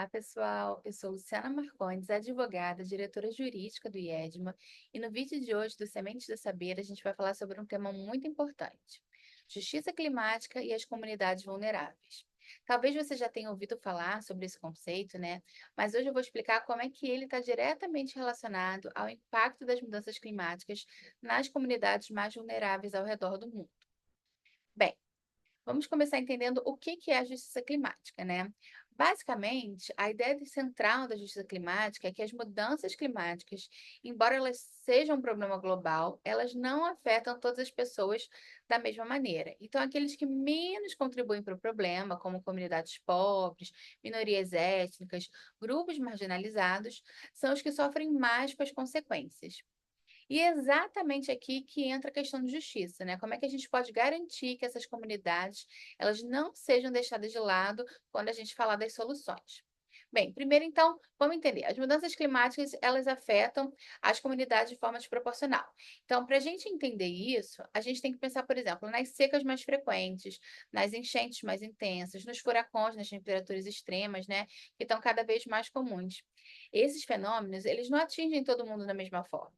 Olá, pessoal. Eu sou Luciana Marcondes, advogada, diretora jurídica do IEDMA, e no vídeo de hoje do Sementes do Saber, a gente vai falar sobre um tema muito importante: justiça climática e as comunidades vulneráveis. Talvez você já tenha ouvido falar sobre esse conceito, né? Mas hoje eu vou explicar como é que ele está diretamente relacionado ao impacto das mudanças climáticas nas comunidades mais vulneráveis ao redor do mundo. Bem, vamos começar entendendo o que que é a justiça climática, né? Basicamente, a ideia central da justiça climática é que as mudanças climáticas, embora elas sejam um problema global, elas não afetam todas as pessoas da mesma maneira. Então, aqueles que menos contribuem para o problema, como comunidades pobres, minorias étnicas, grupos marginalizados, são os que sofrem mais com as consequências. E é exatamente aqui que entra a questão de justiça, né? Como é que a gente pode garantir que essas comunidades elas não sejam deixadas de lado quando a gente falar das soluções? Bem, primeiro então, vamos entender. As mudanças climáticas, elas afetam as comunidades de forma desproporcional. Então, para a gente entender isso, a gente tem que pensar, por exemplo, nas secas mais frequentes, nas enchentes mais intensas, nos furacões, nas temperaturas extremas, né, que estão cada vez mais comuns. Esses fenômenos, eles não atingem todo mundo da mesma forma.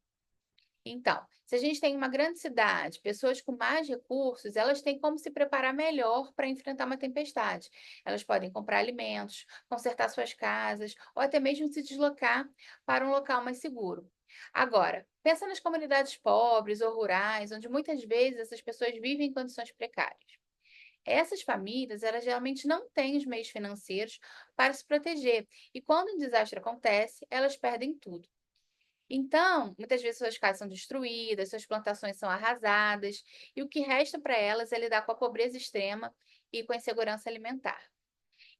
Então, se a gente tem uma grande cidade, pessoas com mais recursos, elas têm como se preparar melhor para enfrentar uma tempestade. Elas podem comprar alimentos, consertar suas casas, ou até mesmo se deslocar para um local mais seguro. Agora, pensa nas comunidades pobres ou rurais, onde muitas vezes essas pessoas vivem em condições precárias. Essas famílias, elas geralmente não têm os meios financeiros para se proteger, e quando um desastre acontece, elas perdem tudo. Então, muitas vezes suas casas são destruídas, suas plantações são arrasadas, e o que resta para elas é lidar com a pobreza extrema e com a insegurança alimentar.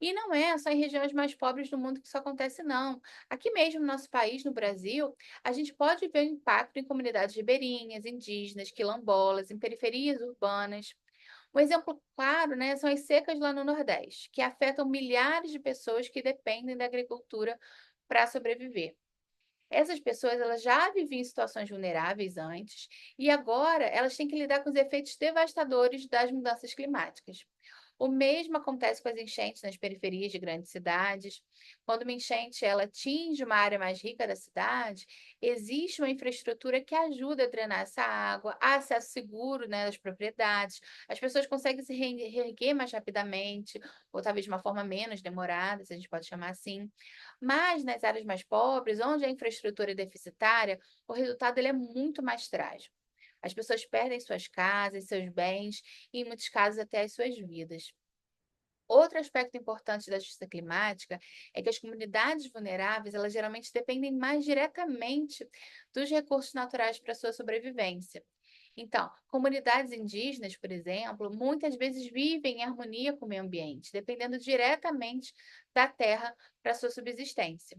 E não é só em regiões mais pobres do mundo que isso acontece, não. Aqui mesmo no nosso país, no Brasil, a gente pode ver o impacto em comunidades ribeirinhas, indígenas, quilombolas, em periferias urbanas. Um exemplo claro, né, são as secas lá no Nordeste, que afetam milhares de pessoas que dependem da agricultura para sobreviver. Essas pessoas elas já viviam em situações vulneráveis antes e agora elas têm que lidar com os efeitos devastadores das mudanças climáticas. O mesmo acontece com as enchentes nas periferias de grandes cidades. Quando uma enchente ela atinge uma área mais rica da cidade, existe uma infraestrutura que ajuda a drenar essa água, há acesso seguro, né, das propriedades, as pessoas conseguem se reerguer mais rapidamente, ou talvez de uma forma menos demorada, se a gente pode chamar assim. Mas nas áreas mais pobres, onde a infraestrutura é deficitária, o resultado ele é muito mais trágico. As pessoas perdem suas casas, seus bens e, em muitos casos, até as suas vidas. Outro aspecto importante da justiça climática é que as comunidades vulneráveis, elas geralmente dependem mais diretamente dos recursos naturais para sua sobrevivência. Então, comunidades indígenas, por exemplo, muitas vezes vivem em harmonia com o meio ambiente, dependendo diretamente da terra para sua subsistência.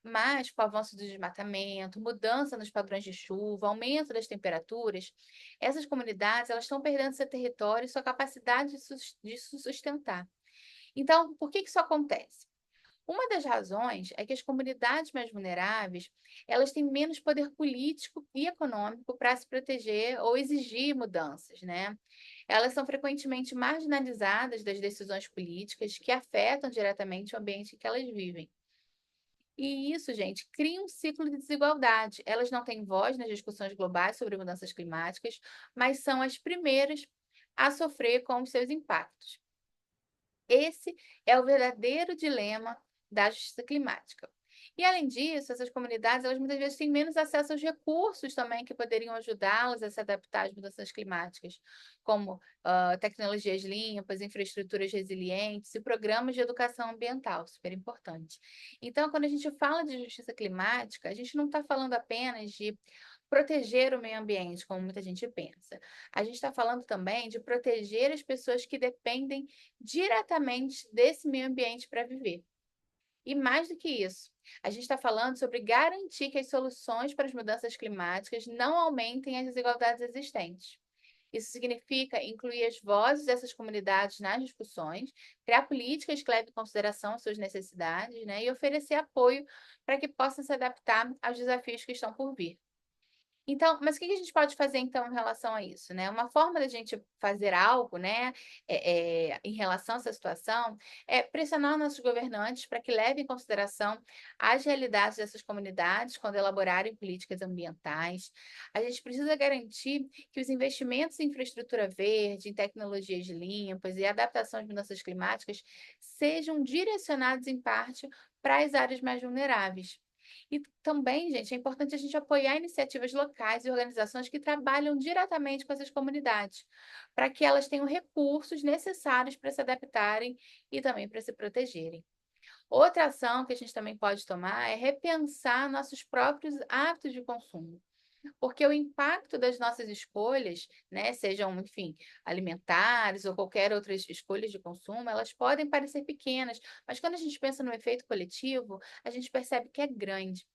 Mas, com o avanço do desmatamento, mudança nos padrões de chuva, aumento das temperaturas, essas comunidades elas estão perdendo seu território e sua capacidade de se sustentar. Então, por que que isso acontece? Uma das razões é que as comunidades mais vulneráveis, elas têm menos poder político e econômico para se proteger ou exigir mudanças, né? Elas são frequentemente marginalizadas das decisões políticas que afetam diretamente o ambiente em que elas vivem. E isso, gente, cria um ciclo de desigualdade. Elas não têm voz nas discussões globais sobre mudanças climáticas, mas são as primeiras a sofrer com os seus impactos. Esse é o verdadeiro dilema da justiça climática. E além disso, essas comunidades, elas muitas vezes têm menos acesso aos recursos também que poderiam ajudá-las a se adaptar às mudanças climáticas, como tecnologias limpas, infraestruturas resilientes e programas de educação ambiental, super importante. Então, quando a gente fala de justiça climática, a gente não está falando apenas de proteger o meio ambiente, como muita gente pensa. A gente está falando também de proteger as pessoas que dependem diretamente desse meio ambiente para viver. E mais do que isso, a gente está falando sobre garantir que as soluções para as mudanças climáticas não aumentem as desigualdades existentes. Isso significa incluir as vozes dessas comunidades nas discussões, criar políticas que levem em consideração as suas necessidades, né, e oferecer apoio para que possam se adaptar aos desafios que estão por vir. Então, mas o que que a gente pode fazer então em relação a isso, né? Uma forma da gente fazer algo, né, em relação a essa situação, é pressionar nossos governantes para que levem em consideração as realidades dessas comunidades quando elaborarem políticas ambientais. A gente precisa garantir que os investimentos em infraestrutura verde, em tecnologias limpas e adaptação às mudanças climáticas sejam direcionados em parte para as áreas mais vulneráveis. E também, gente, é importante a gente apoiar iniciativas locais e organizações que trabalham diretamente com essas comunidades, para que elas tenham recursos necessários para se adaptarem e também para se protegerem. Outra ação que a gente também pode tomar é repensar nossos próprios hábitos de consumo. Porque o impacto das nossas escolhas, né, sejam, enfim, alimentares ou qualquer outras escolhas de consumo, elas podem parecer pequenas, mas quando a gente pensa no efeito coletivo, a gente percebe que é grande.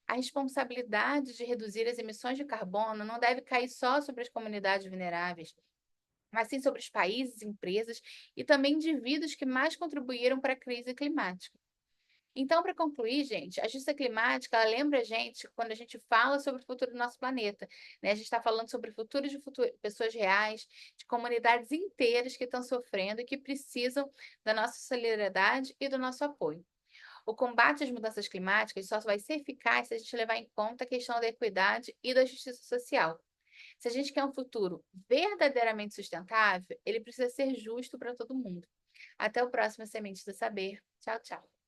A responsabilidade de reduzir as emissões de carbono não deve cair só sobre as comunidades vulneráveis, mas sim sobre os países, empresas e também indivíduos que mais contribuíram para a crise climática. Então, para concluir, gente, a justiça climática, ela lembra a gente quando a gente fala sobre o futuro do nosso planeta, né? A gente está falando sobre o futuro de pessoas reais, de comunidades inteiras que estão sofrendo e que precisam da nossa solidariedade e do nosso apoio. O combate às mudanças climáticas só vai ser eficaz se a gente levar em conta a questão da equidade e da justiça social. Se a gente quer um futuro verdadeiramente sustentável, ele precisa ser justo para todo mundo. Até o próximo Sementes do Saber. Tchau, tchau.